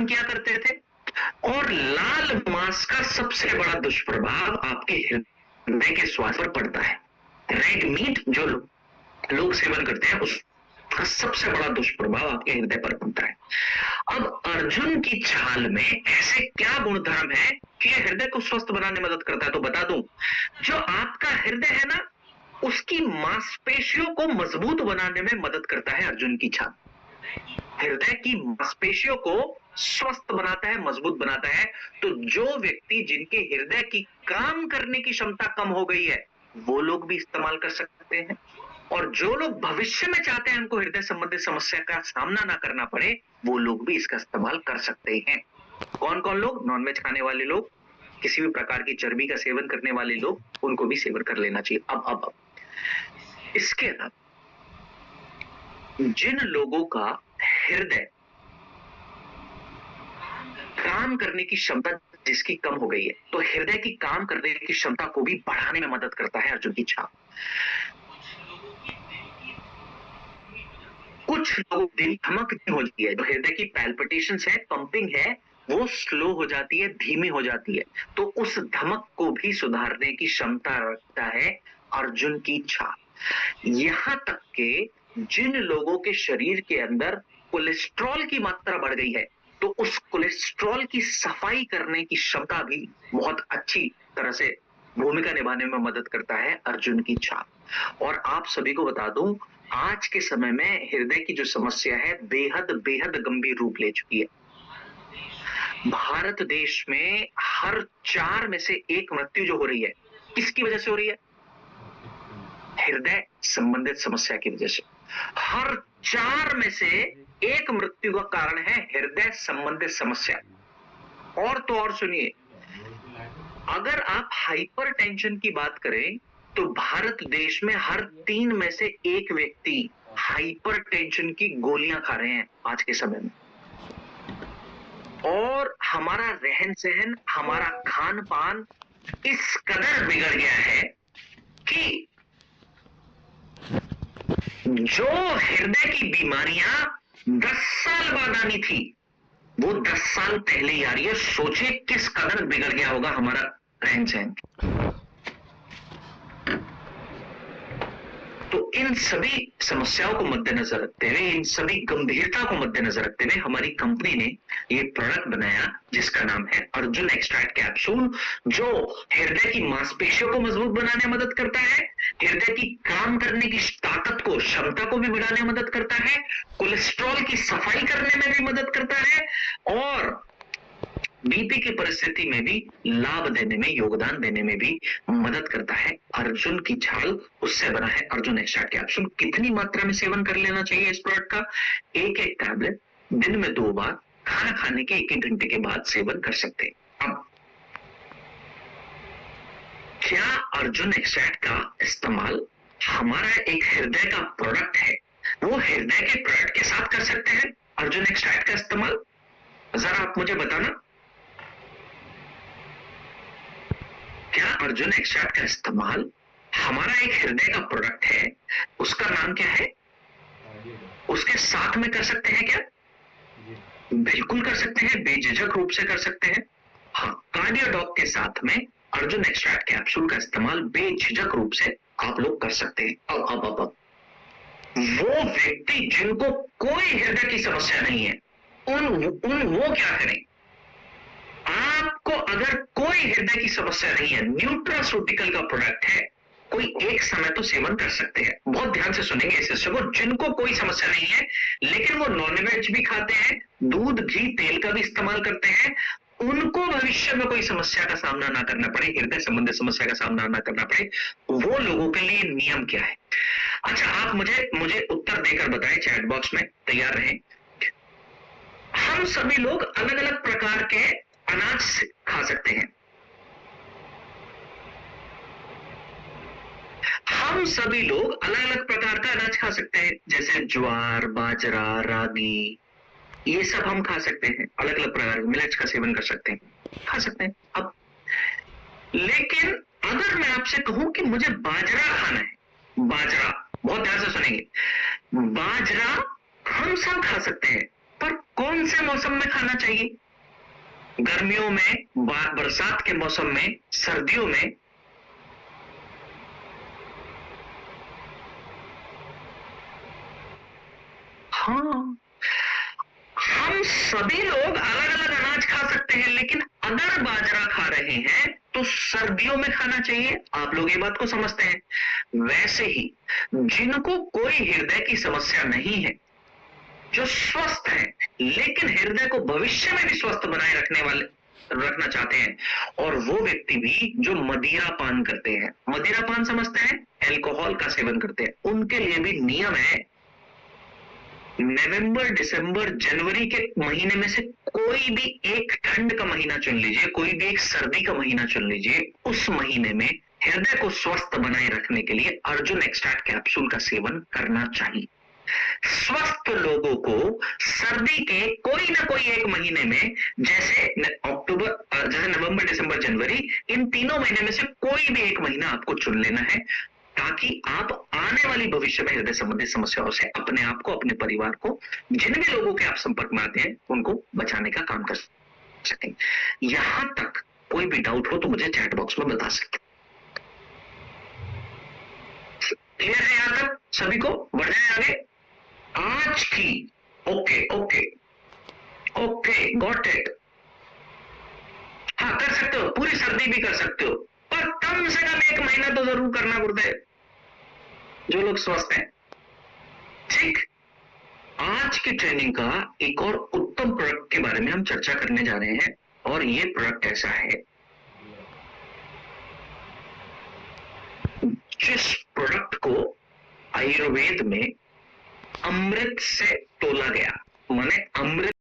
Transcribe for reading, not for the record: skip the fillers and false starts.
किया करते थे। और लाल मांस का सबसे बड़ा दुष्प्रभाव आपके हृदय के स्वास्थ्य पर पड़ता है। रेड मीट जो लोग सेवन करते हैं उसका सबसे बड़ा दुष्प्रभाव आपके हृदय पर पड़ता है। अब अर्जुन की छाल में ऐसे क्या गुणधर्म है कि हृदय को स्वस्थ बनाने में मदद करता है? तो बता दूं, जो आपका हृदय है ना, उसकी मांसपेशियों को मजबूत बनाने में मदद करता है अर्जुन की छाल। हृदय की मांसपेशियों को स्वस्थ बनाता है, मजबूत बनाता है। तो जो व्यक्ति जिनके हृदय की काम करने की क्षमता कम हो गई है, वो लोग भी इस्तेमाल कर सकते हैं। और जो लोग भविष्य में चाहते हैं उनको हृदय संबंधित समस्या का सामना ना करना पड़े, वो लोग भी इसका इस्तेमाल कर सकते हैं। कौन कौन लोग? नॉनवेज खाने वाले लोग, किसी भी प्रकार की चर्बी का सेवन करने वाले लोग, उनको भी सेवन कर लेना चाहिए। अब इसके अलावा जिन लोगों का हृदय काम करने की क्षमता जिसकी कम हो गई है, तो हृदय की काम करने की क्षमता को भी बढ़ाने में मदद करता है अर्जुन की छाल। कुछ लोगों की दिल धड़कन हो जाती है, जो हृदय की पैल्पिटेशंस है, पंपिंग है, वो स्लो हो जाती है, धीमी हो जाती है। तो उस धमक को भी सुधारने की क्षमता रखता है अर्जुन की छाल। यहां तक कि जिन लोगों के शरीर के अंदर कोलेस्ट्रॉल की मात्रा बढ़ गई है, तो उस कोलेस्ट्रॉल की सफाई करने की क्षमता भी बहुत अच्छी तरह से भूमिका निभाने में मदद करता है अर्जुन की छाल। और आप सभी को बता दूं, आज के समय में हृदय की जो समस्या है बेहद बेहद गंभीर रूप ले चुकी है। भारत देश में हर 4 में से 1 मृत्यु जो हो रही है, किसकी वजह से हो रही है? हृदय संबंधित समस्या की वजह से। हर 4 में से 1 मृत्यु का कारण है हृदय संबंधित समस्या। और तो और सुनिए, अगर आप हाइपरटेंशन की बात करें तो भारत देश में हर 3 में से 1 व्यक्ति हाइपरटेंशन की गोलियां खा रहे हैं आज के समय में। और हमारा रहन सहन, हमारा खान पान इस कदर बिगड़ गया है कि जो हृदय की बीमारियां 10 साल बाद आनी थी, वो 10 साल पहले ही आ रही है। सोचिए किस कदर बिगड़ गया होगा हमारा रहन सहन। तो इन सभी समस्याओं को मद्देनजर रखते हुए, इन सभी गंभीरता को मद्देनजर रखते हुए हमारी कंपनी ने ये प्रोडक्ट बनाया जिसका नाम है अर्जुन एक्सट्रैक्ट कैप्सूल, जो हृदय की मांसपेशियों को मजबूत बनाने में मदद करता है, हृदय की काम करने की ताकत को, क्षमता को भी बढ़ाने में मदद करता है, कोलेस्ट्रॉल की सफाई करने में भी मदद करता है, और बीपी की परिस्थिति में भी लाभ देने में, योगदान देने में भी मदद करता है। अर्जुन की छाल उससे बना है अर्जुन एक्सट्रैक्ट कैप्सूल। कितनी मात्रा में सेवन कर लेना चाहिए इस प्रोडक्ट का? 1-1 टैबलेट दिन में 2 बार, खाना खाने के 1-1 घंटे के बाद सेवन कर सकते हैं। अब क्या अर्जुन एक्सट्रैक्ट का इस्तेमाल हमारा एक हृदय का प्रोडक्ट है, वो हृदय के प्रोडक्ट के साथ कर सकते हैं अर्जुन एक्सट्रैक्ट का इस्तेमाल? जरा आप मुझे बताना, क्या अर्जुन एक्सट्रैक्ट का इस्तेमाल हमारा एक हृदय का प्रोडक्ट है, उसका नाम क्या है, उसके साथ में कर सकते हैं क्या? बिल्कुल कर सकते हैं, बेझिझक रूप से कर सकते हैं। हाँ, कार्डियोडॉक के साथ में अर्जुन एक्सट्रैक्ट कैप्सूल का इस्तेमाल बेझिझक रूप से आप लोग कर सकते हैं। अब वो व्यक्ति जिनको कोई हृदय की समस्या नहीं है, वो क्या करें? आपको अगर कोई हृदय की समस्या नहीं है, न्यूट्रास्यूटिकल का प्रोडक्ट है, कोई एक समय तो सेवन कर सकते हैं। बहुत ध्यान से सुनेंगे इस हिस्से को। जिनको कोई समस्या नहीं है लेकिन वो नॉनवेज भी खाते हैं, दूध घी तेल का भी इस्तेमाल करते हैं, उनको भविष्य में कोई समस्या का सामना ना करना पड़े, हृदय संबंधित समस्या का सामना ना करना पड़े, वो लोगों के लिए नियम क्या है? अच्छा, आप मुझे उत्तर देकर बताएं, चैट बॉक्स में तैयार रहें। हम सभी लोग अलग अलग प्रकार के अनाज खा सकते हैं। हम सभी लोग अलग अलग प्रकार का अनाज खा सकते हैं, जैसे ज्वार, बाजरा, रागी, ये सब हम खा सकते हैं। अलग अलग प्रकार के मिलेट्स का सेवन कर सकते हैं, खा सकते हैं। अब लेकिन अगर मैं आपसे कहूं कि मुझे बाजरा खाना है, बाजरा, बहुत ध्यान से सुनेंगे, बाजरा हम सब खा सकते हैं, पर कौन से मौसम में खाना चाहिए? गर्मियों में, बरसात के मौसम में, सर्दियों में? हाँ, हम सभी लोग अलग-अलग अनाज खा सकते हैं, लेकिन अगर बाजरा खा रहे हैं तो सर्दियों में खाना चाहिए। आप लोग ये बात को समझते हैं। वैसे ही जिनको कोई हृदय की समस्या नहीं है, जो स्वस्थ हैं, लेकिन हृदय को भविष्य में भी स्वस्थ बनाए रखना चाहते हैं, और वो व्यक्ति भी जो मदिरा पान करते हैं, मदिरा पान समझते हैं, अल्कोहल का सेवन करते हैं, उनके लिए भी नियम है। नवंबर, दिसंबर, जनवरी के महीने में से कोई भी एक ठंड का महीना चुन लीजिए, कोई भी एक सर्दी का महीना चुन लीजिए, उस महीने में हृदय को स्वस्थ बनाए रखने के लिए अर्जुन एक्सट्रैक्ट कैप्सूल का सेवन करना चाहिए। स्वस्थ लोगों को सर्दी के कोई ना कोई एक महीने में, जैसे नवंबर, दिसंबर, जनवरी, इन तीनों महीने में से कोई भी एक महीना आपको चुन लेना है, ताकि आप आने वाली भविष्य में हृदय संबंधी समस्याओं से अपने आप को, अपने परिवार को, जिन भी लोगों के आप संपर्क में आते हैं, उनको बचाने का काम कर सकें। यहां तक कोई भी डाउट हो तो मुझे चैट बॉक्स में बता सकते। क्लियर है यहां तक सभी को? बढ़ जाए आगे। आज की okay okay okay, got it. हाँ, कर सकते हो, पूरी सर्दी भी कर सकते हो, पर कम से कम एक महीना तो जरूर करना पड़ता है, जो लोग स्वस्थ हैं। ठीक, आज की ट्रेनिंग का एक और उत्तम प्रोडक्ट के बारे में हम चर्चा करने जा रहे हैं, और ये प्रोडक्ट ऐसा है जिस प्रोडक्ट को आयुर्वेद में अमृत से तोला गया, माने अमृत